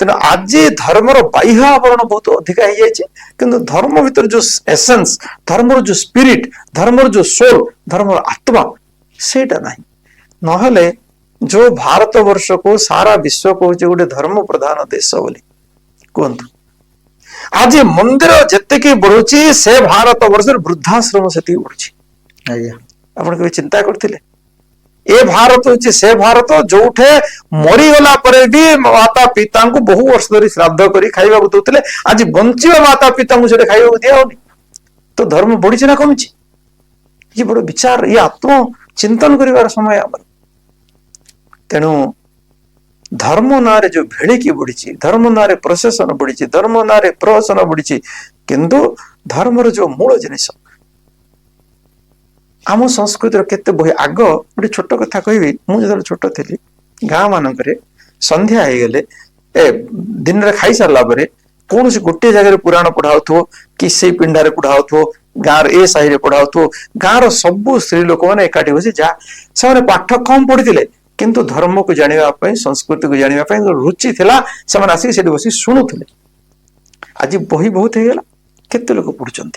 तेणु आज धर्मर बाह्य आवरण बहुत अधिका हो जाए किंतु धर्म भीतर जो एसेंस धर्मर जो स्पिरिट धर्मर जो सोल धर्मर आत्मा सेटा नहीं नहले जो भारत वर्ष को सारा विश्व को गोटे धर्म प्रधान देश बोली कहतु आज मंदिर जितकी बढ़ुची से भारत वर्ष वृद्धाश्रम से बढ़ुची आप चिंता करते ए भारत हूँ से भारत जो मरीगला भी माता पिता को बहु वर्ष धरी श्राद्ध कर खाइबा दौले आज बंचिबा माता पिता को खाइबा दिया होनी तो धर्म बढ़ी ना कमी ये बड़ विचार ये आत्म चिंतन कर समय आम तेणु धर्म ना जो भेड़िकी बढ़ी धर्म ना प्रशासन बढ़ी धर्म ना प्रहसन बढ़ी किंतु धर्मर जो मूल जिनिस आम संस्कृतिर केते बही आग गोटे छोट कथा कहबी मुझे छोट थी गाँ मानक संध्या हो गले दिन में खाई सारा कौन गोटे जगह पुराण पढ़ाऊ कि से पिंडारे पढ़ाऊ गाँव ए साहि पढ़ाऊ गाँव सबू स्त्री लोक मैंने एकाठी बसी जा से पाठ कम पढ़ी किंतु धर्म को जानापी संस्कृति को जानापी रुचि थिला से आसिक बस शुणुले आज बही बहुत होगा केते लोक पढ़ुंट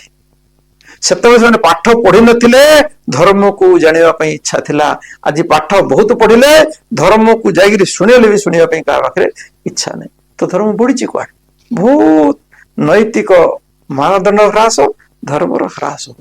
से पाठ पढ़ी नथिले धर्म को जानापी इच्छा थिला आज पाठ बहुत पढ़िले धर्म को जाकर शुणिले भी शुणापी क्या पाखे इच्छा नहीं तो धर्म बढ़ी कौन बहुत नैतिक मानदंड ह्रास धर्मर ह्रास हो